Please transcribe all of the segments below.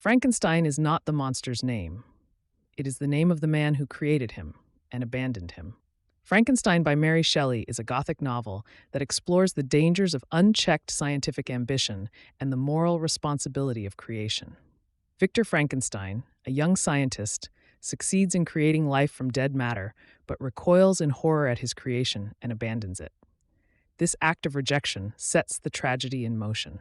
Frankenstein is not the monster's name. It is the name of the man who created him and abandoned him. Frankenstein by Mary Shelley is a Gothic novel that explores the dangers of unchecked scientific ambition and the moral responsibility of creation. Victor Frankenstein, a young scientist, succeeds in creating life from dead matter, but recoils in horror at his creation and abandons it. This act of rejection sets the tragedy in motion.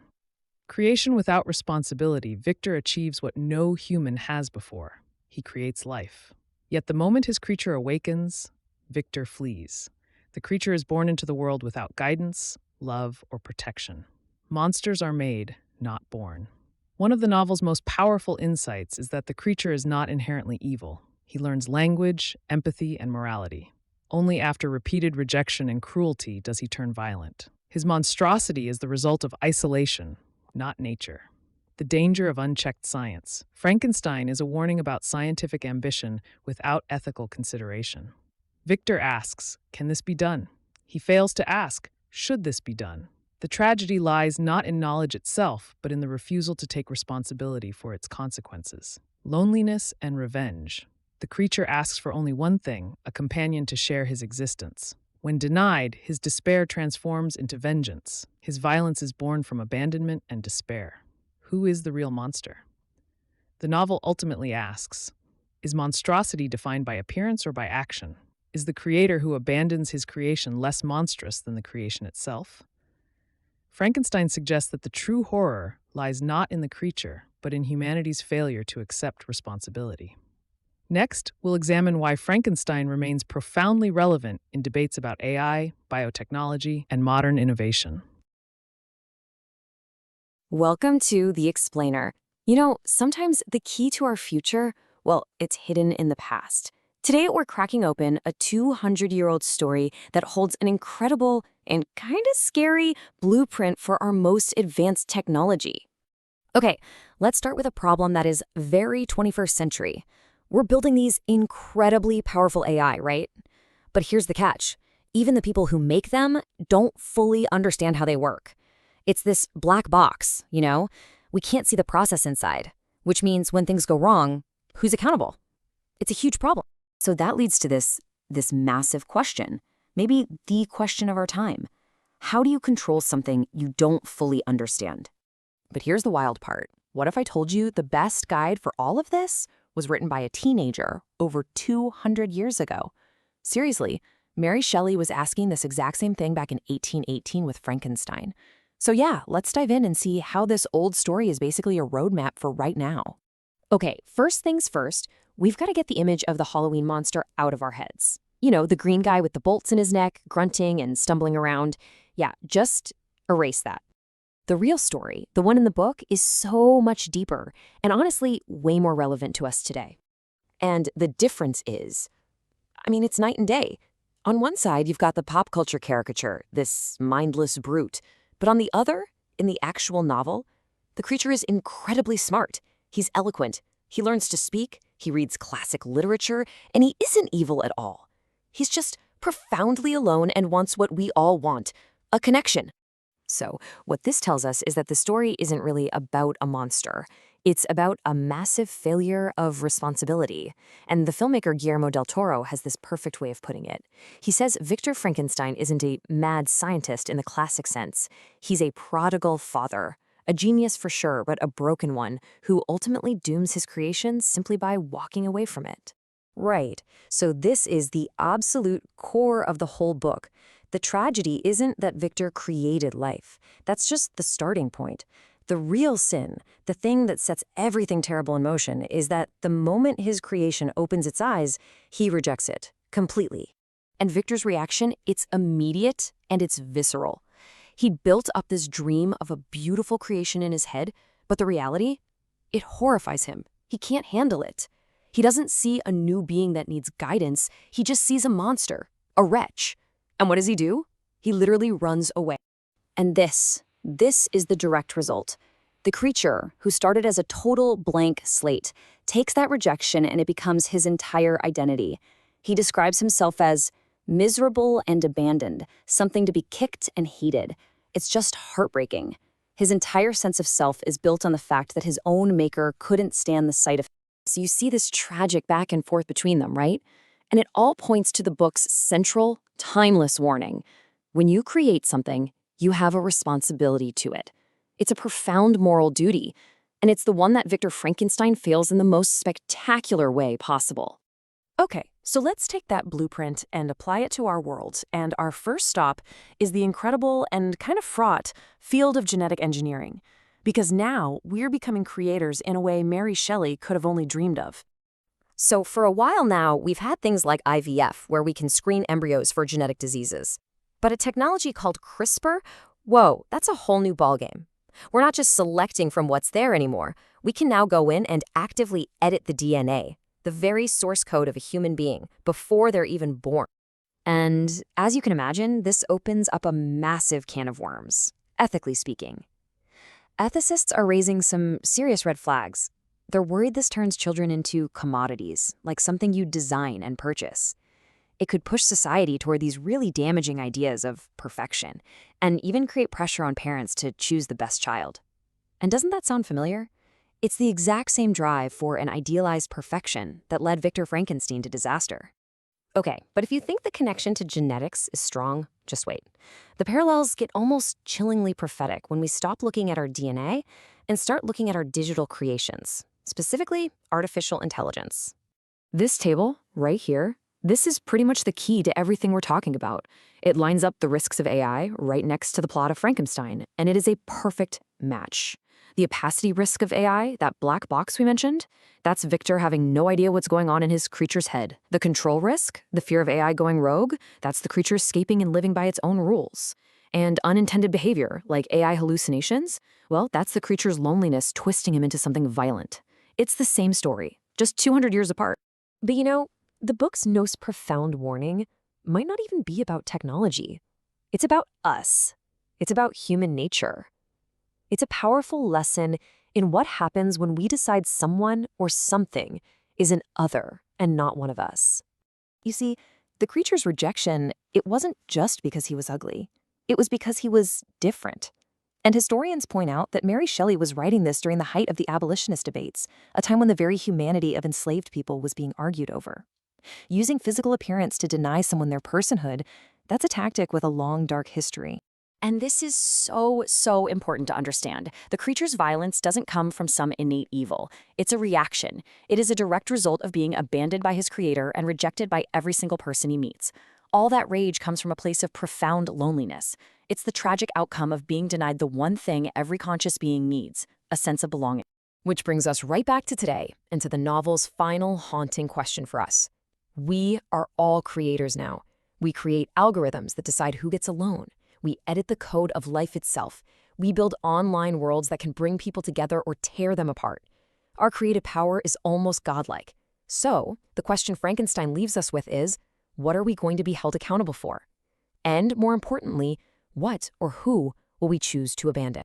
Creation without responsibility, Victor achieves what no human has before. He creates life. Yet the moment his creature awakens, Victor flees. The creature is born into the world without guidance, love, or protection. Monsters are made, not born. One of the novel's most powerful insights is that the creature is not inherently evil. He learns language, empathy, and morality. Only after repeated rejection and cruelty does he turn violent. His monstrosity is the result of isolation, not nature. The danger of unchecked science. Frankenstein is a warning about scientific ambition without ethical consideration. Victor asks, can this be done? He fails to ask, should this be done? The tragedy lies not in knowledge itself, but in the refusal to take responsibility for its consequences. Loneliness and revenge. The creature asks for only one thing, a companion to share his existence. When denied, his despair transforms into vengeance. His violence is born from abandonment and despair. Who is the real monster? The novel ultimately asks, is monstrosity defined by appearance or by action? Is the creator who abandons his creation less monstrous than the creation itself? Frankenstein suggests that the true horror lies not in the creature, but in humanity's failure to accept responsibility. Next, we'll examine why Frankenstein remains profoundly relevant in debates about AI, biotechnology, and modern innovation. Welcome to The Explainer. Sometimes the key to our future, well, it's hidden in the past. Today, we're cracking open a 200-year-old story that holds an incredible and kind of scary blueprint for our most advanced technology. Okay, let's start with a problem that is very 21st century. We're building these incredibly powerful AI, right? But here's the catch. Even the people who make them don't fully understand how they work. It's this black box, We can't see the process inside, which means when things go wrong, who's accountable? It's a huge problem. So that leads to this massive question, maybe the question of our time. How do you control something you don't fully understand? But here's the wild part. What if I told you the best guide for all of this was written by a teenager over 200 years ago? Seriously, Mary Shelley was asking this exact same thing back in 1818 with Frankenstein. So yeah, let's dive in and see how this old story is basically a roadmap for right now. Okay, first things first, we've got to get the image of the Halloween monster out of our heads. The green guy with the bolts in his neck, grunting and stumbling around. Yeah, just erase that. The real story, the one in the book, is so much deeper and honestly way more relevant to us today. And the difference is, it's night and day. On one side, you've got the pop culture caricature, this mindless brute. But on the other, in the actual novel, the creature is incredibly smart. He's eloquent. He learns to speak. He reads classic literature. And he isn't evil at all. He's just profoundly alone and wants what we all want, a connection. So what this tells us is that the story isn't really about a monster. It's about a massive failure of responsibility. And the filmmaker Guillermo del Toro has this perfect way of putting it. He says Victor Frankenstein isn't a mad scientist in the classic sense. He's a prodigal father, a genius for sure, but a broken one who ultimately dooms his creation simply by walking away from it. Right. So this is the absolute core of the whole book. The tragedy isn't that Victor created life. That's just the starting point. The real sin, the thing that sets everything terrible in motion, is that the moment his creation opens its eyes, he rejects it completely. And Victor's reaction, it's immediate and it's visceral. He built up this dream of a beautiful creation in his head, but the reality, it horrifies him. He can't handle it. He doesn't see a new being that needs guidance. He just sees a monster, a wretch. And what does he do? He literally runs away. And this is the direct result. The creature, who started as a total blank slate, takes that rejection and it becomes his entire identity. He describes himself as miserable and abandoned, something to be kicked and hated. It's just heartbreaking. His entire sense of self is built on the fact that his own maker couldn't stand the sight of him. So you see this tragic back and forth between them, right? And it all points to the book's central, timeless warning. When you create something, you have a responsibility to it. It's a profound moral duty, and it's the one that Victor Frankenstein fails in the most spectacular way possible. Okay, so let's take that blueprint and apply it to our world, and our first stop is the incredible and kind of fraught field of genetic engineering. Because now we're becoming creators in a way Mary Shelley could have only dreamed of. So for a while now, we've had things like IVF, where we can screen embryos for genetic diseases. But a technology called CRISPR, whoa, that's a whole new ballgame. We're not just selecting from what's there anymore. We can now go in and actively edit the DNA, the very source code of a human being, before they're even born. And as you can imagine, this opens up a massive can of worms, ethically speaking. Ethicists are raising some serious red flags. They're worried this turns children into commodities, like something you design and purchase. It could push society toward these really damaging ideas of perfection, and even create pressure on parents to choose the best child. And doesn't that sound familiar? It's the exact same drive for an idealized perfection that led Victor Frankenstein to disaster. Okay, but if you think the connection to genetics is strong, just wait. The parallels get almost chillingly prophetic when we stop looking at our DNA and start looking at our digital creations, specifically artificial intelligence. This table, right here, this is pretty much the key to everything we're talking about. It lines up the risks of AI right next to the plot of Frankenstein, and it is a perfect match. The opacity risk of AI, that black box we mentioned, that's Victor having no idea what's going on in his creature's head. The control risk, the fear of AI going rogue, that's the creature escaping and living by its own rules. And unintended behavior, like AI hallucinations, well, that's the creature's loneliness twisting him into something violent. It's the same story, just 200 years apart. But the book's most profound warning might not even be about technology. It's about us. It's about human nature. It's a powerful lesson in what happens when we decide someone or something is an other and not one of us. You see, the creature's rejection, it wasn't just because he was ugly. It was because he was different. And historians point out that Mary Shelley was writing this during the height of the abolitionist debates, a time when the very humanity of enslaved people was being argued over. Using physical appearance to deny someone their personhood, that's a tactic with a long, dark history. And this is so important to understand. The creature's violence doesn't come from some innate evil. It's a reaction. It is a direct result of being abandoned by his creator and rejected by every single person he meets. All that rage comes from a place of profound loneliness. It's the tragic outcome of being denied the one thing every conscious being needs, a sense of belonging. Which brings us right back to today and to the novel's final haunting question for us. We are all creators now. We create algorithms that decide who gets alone. We edit the code of life itself. We build online worlds that can bring people together or tear them apart. Our creative power is almost godlike. So, the question Frankenstein leaves us with is, what are we going to be held accountable for? And more importantly, what or who will we choose to abandon?